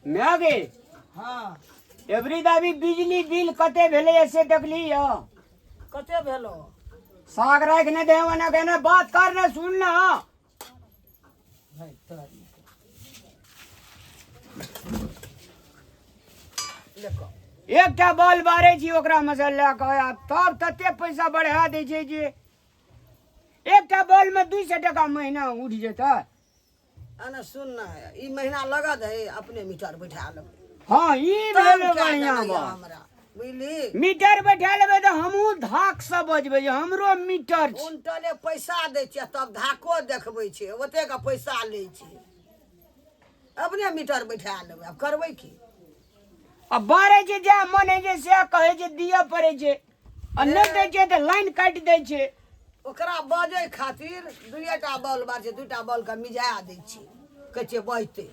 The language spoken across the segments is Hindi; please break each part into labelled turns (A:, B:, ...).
A: मैगे
B: हाँ
A: एवरी दाबी बिजली बिल कते भेले ऐसे देखली हो
B: कते भेलो
A: साग राख ने देव ना कहना बात कर ना सुन ना
B: भाई तारी लेको
A: एकटा बॉल बारे छी ओकरा मसाला कहया तब तते पैसा बढ़ा दे छै जे एकटा बॉल में 200 टका महीना उठ जेता।
B: आना सुन ना ई महीना लगा दे अपने मीटर बैठा लेबै
A: हाँ ई भेल बढ़िया बा
B: हमरा बुझली
A: मीटर बैठा लेबै तो हमहू धाक से बजबै हमरो मीटर छै
B: उनटले पैसा दै छियै तब धाको देखबै छै ओते का पैसा लै छै अपने मीटर बैठा लेबै अब करबै की
A: अब बारे छै जा मन है जे से कहे छै दिया पड़े छै आ नहीं दै छै तो लाइन काट दै छै
B: ओकरा बजै खातिर दुइटा बॉल बार छै दुइटा बॉल के मिजा दै छी कहै छै बजते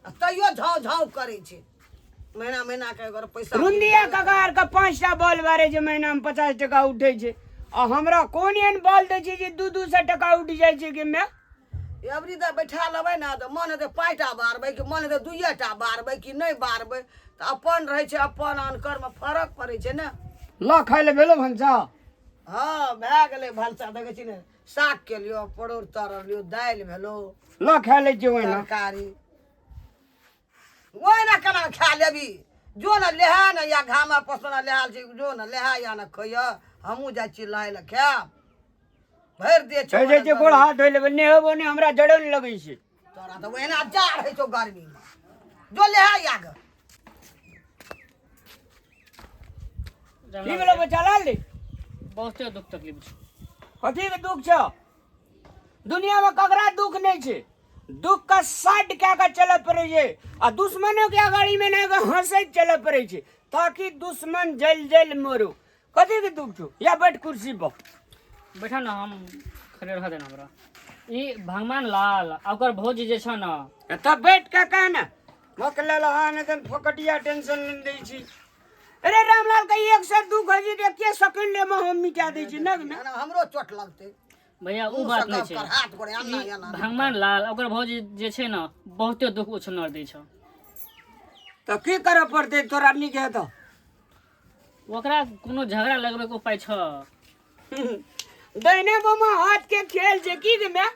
B: आ तैयो झाँव झाँव करै छै महीना महीना के अगर पैसा
A: रुंदिया कगार का 5टा बॉल बारे छै महीना में 50 टका उठे छै आ हमरा कोन एहन बॉल दै छै जे 200 टका उठ जाय छै कि मैं
B: एवरी दा बैठा लेबै ना तऽ मन हेतै 5टा बारबै कि मन हेतै 2टा बारबै कि नहीं बारबै तऽ अपन रहै छै अपन अनकर में फर्क पड़ै छै ने
A: ला खाय ले भेलो भंसा
B: हाँ भए गेलै भलसा देखै छी ने साग के लियो परोड़ तरल लियो दालि भेलो
A: ला खा ले छै ओहिना
B: तरकारी ओहि ना केना खा लेबी जो न लेहा न या घामा पसना लेहाल छै जो न लेहा या न खइया हमहूँ जाइ छी लहाय ले खायब भरि दे
A: छै जे जे गोड़ हाथ धोइ लेबै ने होबो ने हमरा जड़न लगै छै
B: तोरा तऽ ओहिना जाड़ होइ छौ गर्मी में जो लेहा या ग
A: की भेलो बच्चा लाल रे
C: बहुते दुख तकलीफ छै
A: कथी के दुख छ दुनिया में ककरा दुख नहीं छै दुख का साइड क्या का चल पड़े छै आ दुश्मनों के गाड़ी में ना हंसे चल पड़े छै ताकि दुश्मन जल जल मरो कथी के दुख छो या बैठ कुर्सी पर
C: बैठा ना हम खड़े रह देना हमरा ई भगवान लाल ओकर भौजी जे छ ना
A: तब बैठ के कहना मकला लहा ने तन फकटिया टेंशन नहीं दै छी अरे रामलाल का एक से दुख है जी देखिए सेकंड में हम मिटा दै छी नग ना
B: हमरो चोट लगतै
C: भैया उ बात नहीं छै
B: हाथ गोड़े अन्ना
C: ई
B: या ना
C: भगवान लाल ओकर भौजी जे छै ना बहुते दुख उछनर दै छ
A: तो की करे पड़ते तोरा नी के तो
C: ओकरा कोनो झगड़ा लगबै के उपाय छ
A: दहिने बमा हाथ के खेल छै की के मैं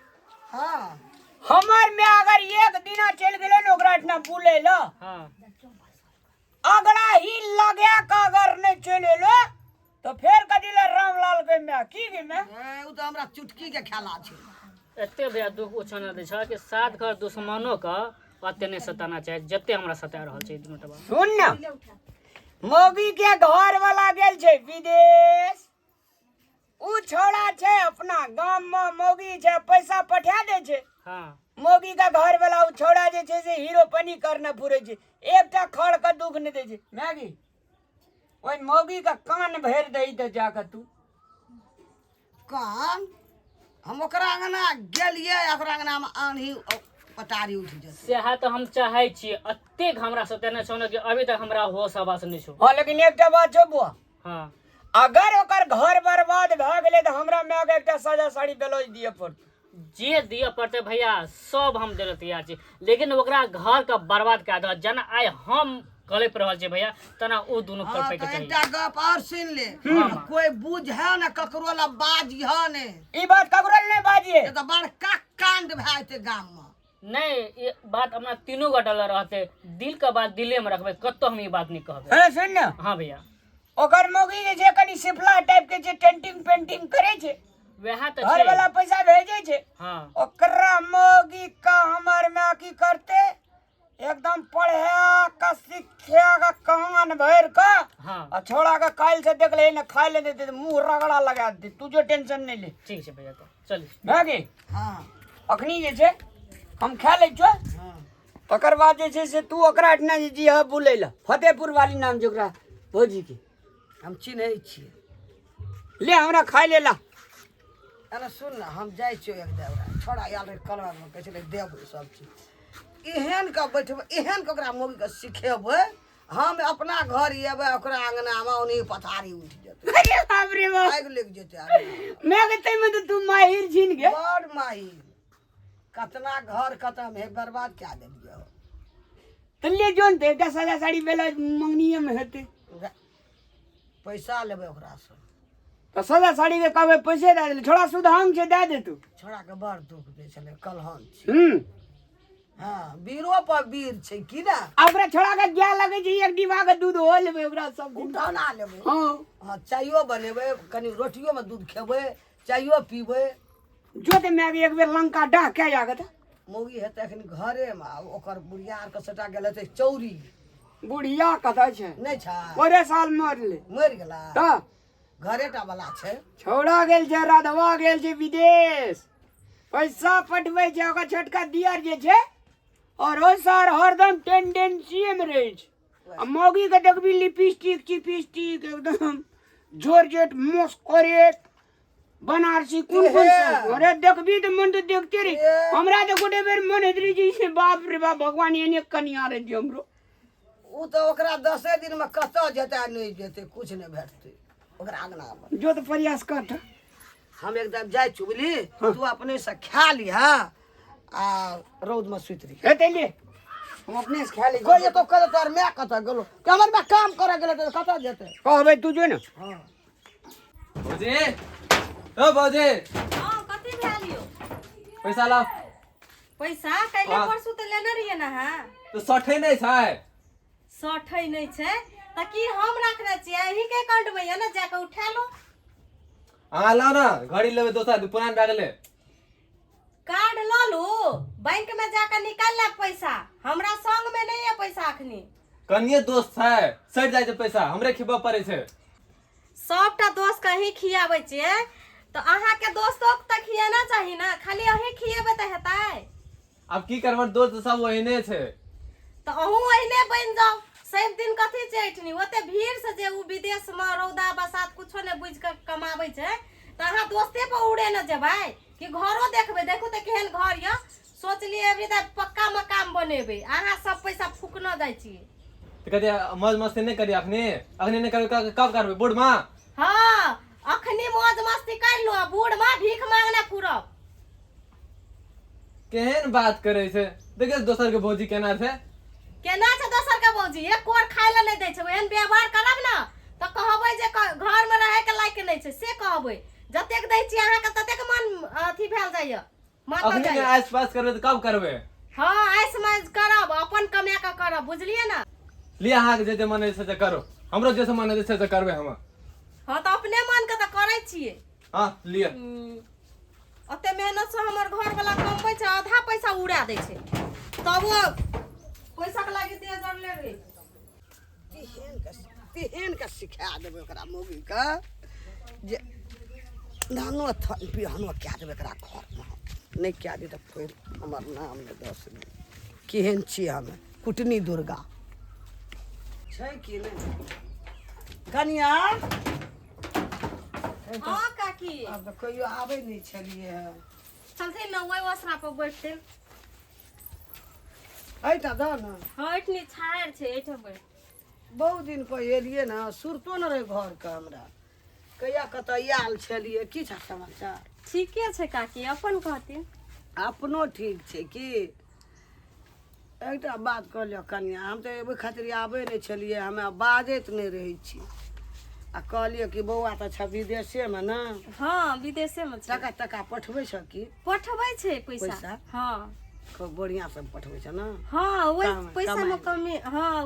B: हाँ
A: हमर में अगर एक दिना चल गेले न ओकरा इतना बुले ल
C: हां
A: अगला ही लगे का अगर नहीं चले लो तो फिर कदी ले रामलाल के मैं की के मैं
B: उ तो हमरा चुटकी के खेला छै
C: एते भैया दुख उछनर दै छ कि सात घर दुश्मनों का ओते नहीं सताना चाहे जते हमरा सता रहल छै दुनू टबा
A: सुन ना मोगी के घर वाला गेल छै विदेश उ छोड़ा छै अपना गांव में मोगी छै पैसा पठा दे छै
C: हां
A: मोगी का घर वाला उ छोड़ा जे छै से हीरो पनी करना पुरे छै एकटा खड़ का दुख नहीं दे छै मैगी ओइ मोगी का कान भर दई त जाकर तू
B: कान हम ओकरा अंगना गेलियै ओकरा अंगना में आन्ही पटारी उठ जेतै
C: सेहा तो हम चाहे छी अतेक हमरा सतेने छौ न कि अभी तक हमरा होश आवास नहीं छौ
A: हां लेकिन एकटा बात छौ बुआ
C: हां
A: अगर ओकर घर बर्बाद भ गेले त हमरा में एकटा सजा साड़ी ब्लाउज दिए पड़त
C: जे दिए पड़ते भैया सब हम देले तैयार छी लेकिन ओकरा घर का बर्बाद कर दो जना आय हम गले पर रहल छै भैया तना ओ दोनों कर पे के चाहिए
B: एकटा गप और सुन ले कोई बुझे न ककरो ला बाजी ह ने
A: ई बात ककरो नहीं बाजिए
B: ये तो बड़का कांड भए जेतै गाम में
C: नहीं ये बात अपना तीनों गटल रहते दिल का बात दिले में रखबे कतो हम ई बात नहीं कहबे
A: अरे सुन ना
C: हां भैया
A: ओकर मोगी जे छै कनी सिफला टाइप के जे टेंटिंग पेंटिंग करे छै
C: वह तो
A: घर
C: छै
A: वाला पैसा भेजे छै
C: हां
A: ओकरा मोगी का हमर में की करते एकदम पढ़े का शिक्षा का कान भर का
C: हां
A: आ छोड़ा का काल से देख ले न खा ले देते मुंह रगड़ा लगा दे तू जो टेंशन नहीं ले
C: ठीक छै भैया तो चल
A: भागे
B: हां
A: अखनी जे छै हम खा ले छो
B: हां
A: तकर बाद जे छै से तू ओकरा इतना जी ह बुले ला फतेहपुर वाली नाम छै ओकरा भौजी के
B: हम चिन्है छियै
A: ले हमरा खाय ले ला
B: अरे सुन ना हम जाइ छियै एक देवरा छोड़ा आयल रे कलवा में कहै छलै देबै सब चीज एहन का बैठबै एहन ककरा मोगी के सिखेबै हम अपना घर एबै ओकरा अंगना में ओनी पथारी उठ जेतै
A: अरे बाप रे बाप
B: आगि लग जेतै
A: मैं कहते में तो तू माहिर छीन के
B: बड़ माही कतना घर खत्म है बर्बाद क्या देलियै
A: तो ले जोन ते 10,000 साड़ी बेला मंगनीय में हेते
B: पैसा लेबै ओकरा से
A: तो 10,000 साड़ी के कहबे पैसे दे दे छोड़ा सुधांग से दे दे तू
B: छोड़ा के बड़ दुख दै छलै कलहन छै हाँ वीरो पर वीर छै की ना
A: आ ओकरा छोड़ा के जाय लगे छै एक डिब्बा के दूध हो लेबे ओकरा सब दिन
B: उठौना लेबै
A: हां
B: हाँ चाइयो बनेबै कनि रोटियो में दूध खेबै चाइयो पीबै
A: जो ते मैं एक बेर लंका डाह के जागत
B: मौगी हेतै एखन घरे में ओकर बुढ़िया आर के सटा गेल हेतै चौरी
A: बुढ़िया कथा छै
B: नहीं छै
A: ओरे साल मरले
B: मरि गेला
A: त
B: घरेटा वाला छै
A: छोड़ा गेल छै राधवा गेल छै विदेश पैसा पठबै छै ओकर छोटका दियर जे छै और ओ सर हरदम टेंडेंसी में रहे छै आ मौगी के देखबी लिपस्टिक चिपस्टिक एकदम जॉर्जेट मस्करेट बनारसी कुन कुन सब अरे देखबी तो मन तो देखते रही हमरा तो गोटे बेर मन हेत रही छै बाप रे बाप भगवान एने कनिया रे जे हमरो
B: उ तो ओकरा 10 दिन में कतऽ जेतै नहीं जेतै कुछ नहीं भेटतै ओकरा आंगना में
A: जो तो प्रयास कर
B: हम एकदम जाय चुबली तू अपने से खा लिहा आ रौद में सुति रही
A: हेते ले हम अपने से खा ले
B: कोई तो कह तोर मैं कतऽ गेलो कि हमर में काम करे गेले तो कतऽ जेतै
A: कहबै तू जो ना
B: हां
D: भौजी ओ भौजी
E: हां कथि भेलियो
D: पैसा ला
E: पैसा काल्हि
D: हाँ।
E: परसू तऽ लेने रहिए ना हां
D: तो 60 नहीं छै
E: 60 नहीं छै तऽ की हम रखने छियै अहीं के अकाउंट में है ना जाके उठा लो
D: अहाँ ला ना घड़ी लेबै दोसर पुरान भए गेलै
E: कार्ड लो लो बैंक में जाकर निकाल ले पैसा हमरा संग में नहीं है पैसा अखनी
D: कनिए दोस्त छै सट जाइ छै पैसा हमरे खिबऽ पड़ै छै
E: सबटा दोस्त के अहीं खियाबै छियै तो अहाँ के दोस्तों के तऽ खियाना चाही ना खाली अहीं खियेबै तऽ हेतै
D: अब की करबै दोस्त सब ओहिने छै
E: तो अहूँ अहिने बन जाओ सब दिन कथी छै एठनी ओते भीड़ से जे उ विदेश में रौदा बसात कुछो ने बुझ के कमाबै छै त अहाँ दोस्ते पर उड़े न जेबै कि घरो देखबै देखू त केहन घर य सोचलिए अभी त पक्का मकान बनेबै अहाँ सब पैसा फूकना जाइ छी
D: तो कहते मौज मस्ती नहीं करी अखनी नहीं करबै कब करबै बूढ़ माँ
E: हां अखनी मौज मस्ती कर लो बूढ़ मां भीख मांगने पुरब
D: केहन बात करे छै देखिए दोसर के भौजी केना छै
E: केना छै दोसर के भौजी एक कोर खाय ले नहीं दै छै एहन व्यवहार करब न त कहबै जे घर में रहे के लायक नहीं छै से कहबै जतेक दै छी अहाँ के ततेक मन अथी भेल जाइए माता
D: अखनी
E: जाइए
D: आस पास करबै तो कब करबै
E: हाँ आइस माइस करब अपन कमा के करब बुझलिए ना
D: लिया अहाँ के जे मन है से करो हमरो जैसे मन है से करबै हम
E: हाँ तो अपने मन के तो करे छिए
D: हां लिया
E: अते मेहनत से हमर घर वाला कमबै छै आधा पैसा उड़ा दै छै तब वो पैसा के लागी 3000 ले रे
B: तेहन के सिखा देबै ओकरा मौगी के जे नानो थन पिहनो कए देबै एकरा घर में नहीं कए दे तऽ फेर हमर नाम ने दस केहन छी हमे कुटनी दुर्गा छै कि नहीं कनिया
E: हाँ काकी
B: अब तऽ कहियो आबै नहीं छलिए
E: चलते न वही वसरा पर बैठते
B: ऐटा द न
E: हाँ इतनी छायर छै एठम बैठ
B: बहुत दिन पर एलिए ना सुरतो न रहे घर के हमरा कहिया कतऽ आयल छलिए की छै समाचार
E: ठीके छै काकी अपन कहती
B: अपनो ठीक छै की एकटा बात कह लियो कनिया हम तऽ एबै खातिर आबै नहीं छलिए हमे बाजैत नहीं रहै छी आ कहलिए कि बौआ तऽ छ विदेशे में ना
E: हाँ विदेशे में छै
B: टका पठबै छ की
E: पठबै छै पैसा
B: पैसा?
E: हाँ
B: खूब बढ़िया से पठबै छ ना
E: हाँ वही पैसा में
B: कमाई।
E: कमी हाँ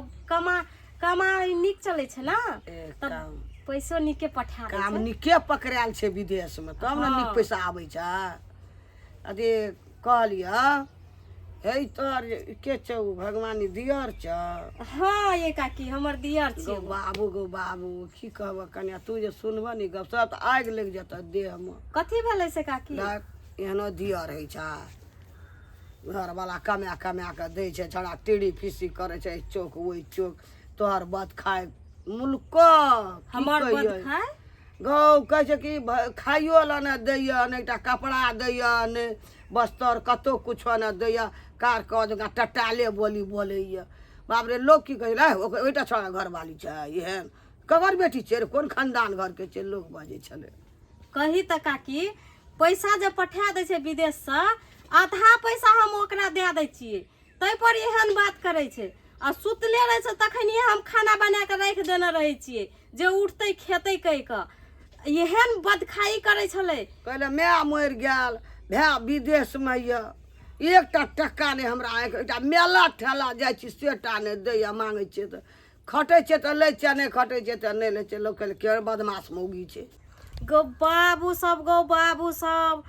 E: कमाई नीक चलै छै ना
B: ए,
E: तब
B: काम
E: पैसो नीके पठा दै
B: काम
E: छै
B: निके पकड़ायल छै विदेश में तब ने
E: हाँ।
B: नीक पैसा आबै छै अथी कहलिए हे तोर के छौ भगवानी दियर छ
E: हाँ ये काकी हमर दियर
B: गो
E: छियै
B: बाबू की कहब कन्या तू जे सुनबह नी गप सब तऽ आगि लग जेतऽ देह में
E: कथी भेलै से काकी
B: एहनो दियर है छै घर वाला कमा के दै छै छोड़ा टेढ़ी फीसी करे छै चौक ओहि चौक तोहर बद खाए मुल्को
E: हमर बद खाय
B: गौ कहै छै कि खाइयो ला ने दैया ने एकटा कपड़ा दैया ने बस्तर कतौ कुछो ने दैया कार कह जगह टटाले बोलैया बाप रे लोग की कहै रे ओइटा छोड़ा घरवाली छै एहन ककर बेटी छै रे कोन खानदान घर के छै लोग बाजै छले
E: कही त काकी पैसा जे पठा दै छै विदेश से आधा पैसा हम ओकरा दे दै छियै तै पर एहन बात करै छै आ सुतले रहे छै तखनिए हम खाना बना के राखि देने रहे छियै जे उठतै खेतै कहि कऽ एहन बदखाई करे छलै।
B: कहले माय मरि गेल, भाय विदेश में ये, एकटा टका नहीं हमरा एकटा मेला ठेला जाइ छी सेटा नहीं दैया, मांगे छियै तऽ खटे छै तऽ लै छै, नहीं खटे छै तऽ नहीं लै छै। लोग कहले के बदमाश मौगी छै।
E: गौ बाबू सब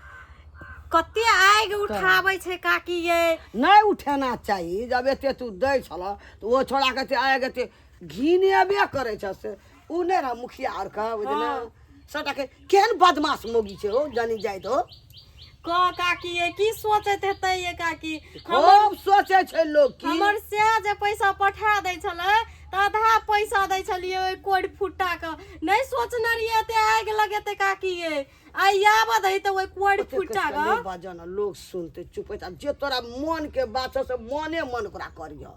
E: कते आगि उठाबै छै काकी ये।
B: नहीं उठाना चाहिए, जब एते तू दै छल तो वो छोड़ा के आए गए घिनेबे करे छ से उ नहीं रहा मुखिया और कह बुझना सबटा के केहन बदमाश मौगी छै हो जानी जाय तो।
E: काकी ये की सोचैत हेतै ये काकी।
B: खूब सोचे छै लोग की
E: हमर से जे पैसा पठा दै छलै त आधा पैसा दै छलियै ओइ कोढ़ फुट्टा के, नहीं सोचने रहियै एते आगि लगेतै काकी ये। आई याबत है तो ओइ कोढ़ फुट्टा के
B: नहीं बाजना लोग सुनते चुप है। जे तोरा मन के बात से मने मन ओकरा करियो।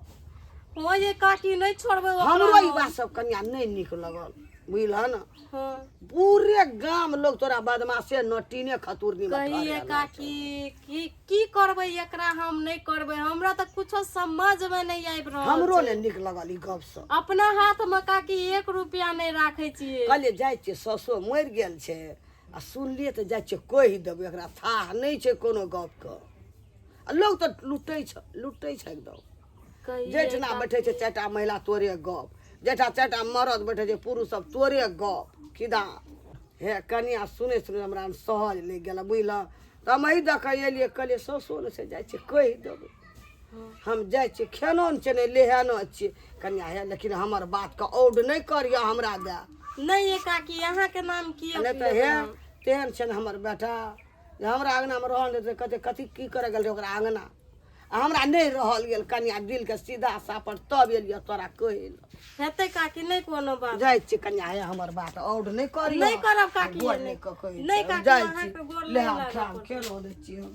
E: हो ये काकी नहीं छोड़बै
B: हमरो ई बात सब कन्या नहीं निक लगल बुझल न।
E: हां
B: पूरे गांव लोग तोरा बदमाशे नटीने खतुरनी में
E: कहिए काकी की करबै एकरा हम नहीं करबै, हमरा त कुछो समझ में नहीं आबि रहल।
B: हमरो ने निक लगल ई गप सब।
E: अपना हाथ में काकी 1 रुपया नहीं राखै छियै।
B: कहलिए जाय छियै ससो मरि गेल छै आ सुनलिए तऽ जाय छियै कहि देबै, एकरा थाह नहीं छै कोनो गप के। आ लोग तऽ लुटै छै एकदम। जेठना बैठे छै 4टा महिला तोरे गप, जेठा 4टा मरद बैठे छै पुरुष सब तोरे गप किदा। हे कनिया सुने हमरा सहज ले गेल बुझल। तऽ हम ई देख एलिए कहलिए ससो ने से जाय छियै कहि देबै। हम जाय छियै खेनो न छै नहीं लेहनो छियै कनिया हे, लेकिन हमर बात के औड नहीं करियो हमरा दे।
E: नहीं ये काकी यहाँ के नाम की
B: नहीं तो हे तेहन छै ने हमर बेटा जे हमरा अंगना में रहल तऽ कहते कथी की करे गेल ओकरा अंगना। आ हमरा नहीं रहल गेल कनिया दिल के सीधा सापर तब एलिए तोरा कहल।
E: हेतै काकी नहीं कोनो बात।
B: जाय छी कनिया हे हमर बात औड नहीं करियो।
E: नहीं करब काकी
B: गोर
E: नहीं
B: कहि
E: नहीं काकी
B: जाय
E: अहाँ
B: छी
E: के गोर
B: ले
E: नहीं
B: हम
E: लागब।
B: खाम खेलो दे छी हम।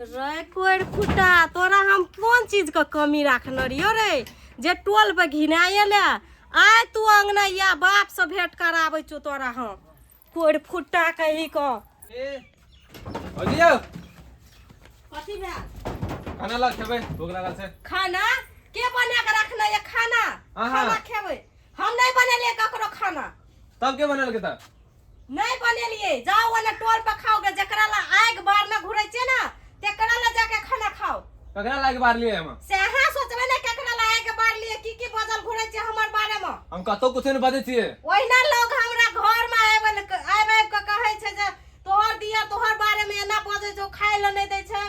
E: रे कोढ़ फुट्टा तोरा हम कोन चीज के कमी राखने रहियो रे जे टोल पे घिनाए ले। आय तू अंगना या बाप से भेंट कराबै छौ तोरा हम कोढ़ फुट्टा कही क।
D: अजियो
E: कथी बे
D: खाना ला खेबै भूख लागल छै।
E: खाना के बना के रखने ये खाना?
D: अहाँ।
E: खाना खेबै हम नहीं बनेलिए ककरो खाना,
D: तब के बनल के त
E: नहीं बनेलिए। जाओ ओने टोल पे खाओगे जेकरा ला आग बार में घुरै छै ना तेकरा ला जाके खाना खाओ।
D: ककरा लागे बार लिए हम
E: से अहाँ सोचबै ने केकरा ला आग बार लिए की बजल घुरै छै हमर बारे में।
D: हम कतो कुछ नहीं बाजै छियै।
E: ओहिना लोग हमरा घर में आबि के कहै छै जे तोहर दिया तोहर बारे में एना बजै छौ, खाय ले नहीं दै छै,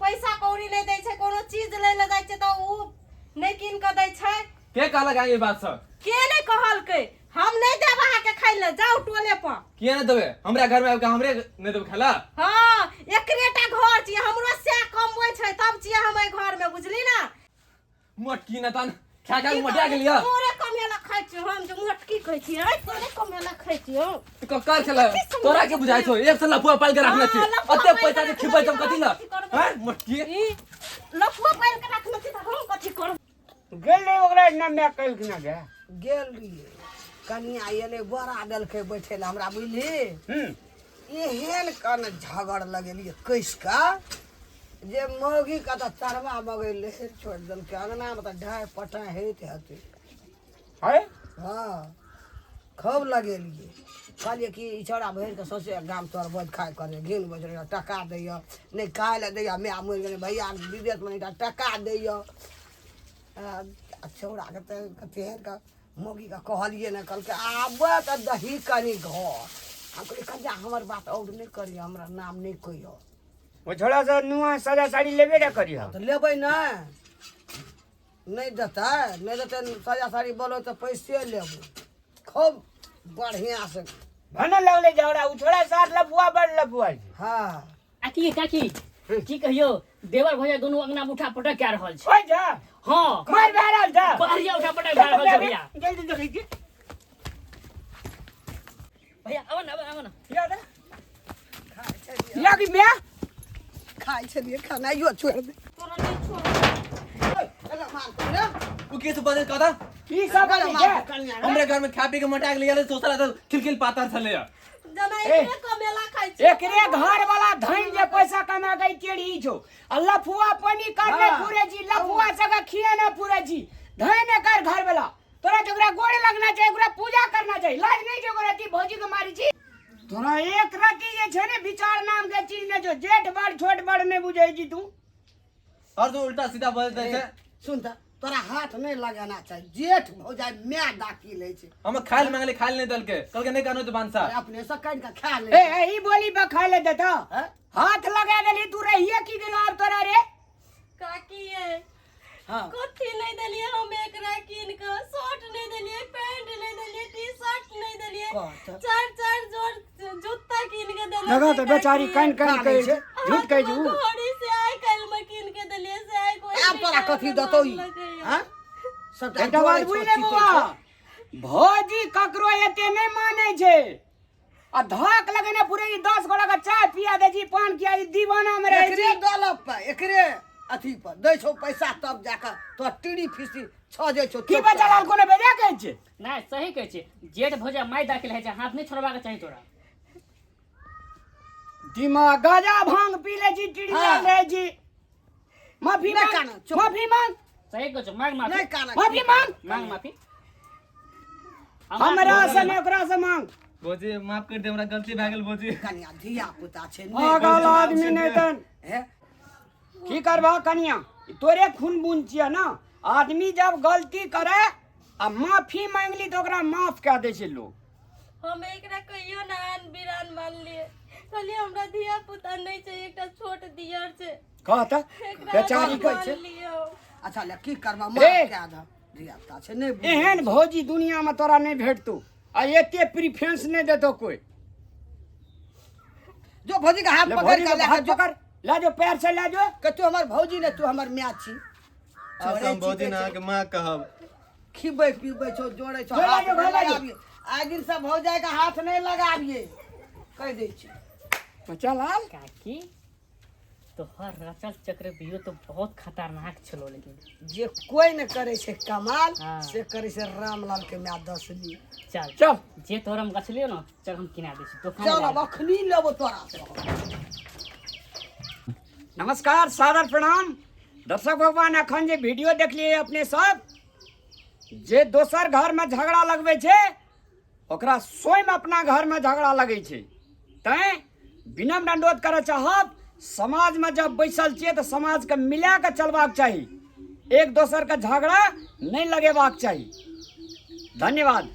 E: पैसा कौड़ी नहीं दै छै, कोनो चीज ले ले जाइ छै तऽ उ नहीं कीन के दै छै।
D: के कहलक आगे बात सब?
E: के नहीं कहलकै? हम नहीं देब अहाँ के खाय ले, जाओ टोले पर।
D: किया नहीं देबे? हमरा घर में आके हमरे नहीं देबे खाला?
E: हां एकरेटा घर छियै हमरो से कमबै छै तब छियै हम एहि घर में बुझली ना।
D: मोटकी न तन खा खा मोटिया गेलिया।
E: तोरे कमेला खाइ छी हम जे मोटकी कहै छी रे तोरे कमेला खाइ छी हो।
D: तो ककर छला तोरा के बुझाइ छौ एक से लफुआ पाल के रखने छी अते पैसा के खिबै तुम कथि ल हैं मोटकी
E: लफुआ पाल के रखने छी त हम कथि करब?
A: गेल रे ओकरा नाम में कल कि ना गे
B: गेल रहिए कनिया एले बड़ा देलकै बैठे ला हमरा बुझली। एहन कन झगड़ लगेलिए कैस का जे मौगी का तो तरवा बगैल छोड़ देलकै अंगना में तो ढाई पटा हेत हेतै
A: है।
B: हाँ खूब लगेलिए। कहलिए कि ई छोड़ा भर के सोचे गाम तोर बोझ खाए करे घिन बज रहे टका दैया नहीं खाए ले दैया मैं मर गए भैया विदेश में नहीं टका दैया। छोड़ा के तेहर का मौगी का कहलिए ना कल के आबे तो दही कनी घर हम कहलिए कन्या हमर बात और नहीं करिए हमरा नाम नहीं कहियो।
A: वो छोड़ा सा नुआ सजा साड़ी लेबे ना करी हम
B: तो लेबै ना नहीं देता नहीं देते सजा साड़ी बोलो तो पैसे लेबै खूब बढ़िया से।
A: भने लगले झगड़ा उ छोड़ा साथ लफुआ बड़ लफुआ छै।
B: हाँ
C: काकी की कहियो देवर भैया दोनों अंगना में उठा पटक के रहल छै।
A: ओइ जा
C: हां
A: मार बहरल जा
C: बढ़िया उठा पटक के रहल छै भैया।
A: जल्दी देखै छी
C: भैया आवन
A: याद है या कि मैं
B: खाए छलिए खाना यो छोड़ दे
E: तोरा नहीं छोड़
B: अरे मार रे
D: तू के से बजे कदा
A: ई सब
B: अरे
A: के
B: मार कन्या
D: हमरे घर में खा पी के मोटा के लिया सोचला तो खिलखिल पातर छले
E: जना
A: ए,
E: एकरे कमेला खाइ छै
A: एकरे घर वाला धन जे पैसा कमा गई टेढ़ी छो आ लफुआ पानी करने
B: हाँ।
A: पूरे जी लफुआ सगा खिए ना पूरे जी धन कर घर वाला तोरा तो ओकरा गोड़ लगना चाहिए ओकरा पूजा करना चाहिए लाज नहीं जो ओकरा ती भौजी के मारी छी तोरा एक रति जे छै ने विचार नाम के चीज ने जो जेठ बड़ छोट बड़ ने बुझै छी तू
D: और तू उल्टा सीधा बोल दे छे
B: सुन त तोरा हाथ नहीं लगाना चाहिए जेठ भौजाई मैं डाकी ले छे
D: हम खाइल मांगले खाइल नहीं दल के कल के नहीं कानो तो बांसा
B: अरे अपने से काट के खा ले
A: ए ई बोली बा खा ले देता
B: हैं?
A: हाथ लगा देली तू रहिए की गेलो अब तोरा रे
E: काकी ये
B: हां
E: कथी नहीं देलिए हम एकरा कीन के शर्ट नहीं देलिए पैंट नहीं देलिए टी-शर्ट नहीं देलिए
B: कहत।
E: चार जोड़ जूता कीन के देलिए
A: लगा तो बेचारी कान कान
B: कान
A: करे
B: छै।
A: झूठ कह जू
E: घड़ी से आइ काल्हि में कीन के देलिए से आइ कोई
B: अब तोरा कथी दतो ई हैं सब
A: एकटा बात बुझ ले बौआ भौजी ककरो एते नहीं माने छै आ धाक लगेने पूरे ई 10 गोला का चाय पिया दे जी पान किया ई दीवाना में रहे
B: एकरे
A: छी
B: दौलत पे एकरे अथी पर दै छौ पैसा तब जाकर तो टीड़ी फीसी छ जे छौ
A: की बचा लाल कोने बेजा कहै छै
C: नहीं सही कहै छै जेठ भौजा माय दाखिल है छै हाथ नहीं छोड़वा के चाही तोरा
A: दिमाग गाजा भांग पी ले जी टिड़ी
B: हाँ।
A: ले जी माफी
B: नहीं
A: मांग
B: काना, चुप।
A: माफी मांग
C: सही कहै छै मांग माफी
B: नहीं काना
A: माफी मांग
C: मांग माफी
A: हमरा से ने ओकरा से मांग
D: भौजी माफ कर दे हमरा गलती भ गेल भौजी
B: कन्या धिया पुता छै
A: पागल आदमी नहीं तन
B: है
A: की करबा कनिया ई तोरे खून बून छिया ना आदमी जब गलती करे आ माफी मांगली तो ओकरा माफ कह दे छै लोग
E: हम एकरा कहियो ना आन बिरान मान लिए कहलिए हमरा धिया पुता नहीं छै एकटा छोट दियर छै
A: कहता
E: एकरा
A: बेचारी
E: मान
A: कहै छै
E: लियो
B: अच्छा ले की करबा
A: रे।
B: माफ कए द धिया पुता छै नहीं बुझै।
A: एहन भौजी दुनिया में तोरा नहीं भेटतो आ एते प्रेफरेंस नहीं देतो कोई
B: जो भौजी का हाथ
A: ले
B: पकड़
A: भौजी
B: के
A: को
B: ले
A: हाथ
B: जो
A: पकड़ ले जो पैर से ले जो
B: कि तू हमर भौजी ने तू हमर माय छी
D: हम भौजी ना के मां कहब
B: खिबै पीबै छौ जोड़ै छौ
A: ले
B: हाथ
A: जो,
B: नहीं
A: ले जो।
B: लगाबिए आइ दिन से भौजाई का हाथ नहीं लगाबिए कह दै छी
A: बच्चा लाल
C: काकी तोहर रचल चक्र बियो तो बहुत खतरनाक छलो लेकिन
B: जे कोई न करे छै कमाल
C: हाँ।
B: से करे छै रामलाल के माय 10 ली
C: चल
A: चल
C: जे तोरा हम गछलियो ना चल हम किना दै छी दुकान
B: चल
C: ले
B: अब
C: आबे।
B: अखनी लेबो तोरा से
A: नमस्कार सादर प्रणाम दर्शक भगवान अखन जे वीडियो देखलिए अपने सब जे दोसर घर में झगड़ा लगबै छै ओकरा स्वयं अपना घर में झगड़ा लगै छै तैं विनम्र अनुरोध करऽ चाहब समाज में जब बैसल छियै तऽ समाज के मिला के चलबाक चाही एक दोसर के झगड़ा नहीं लगेबाक चाही धन्यवाद।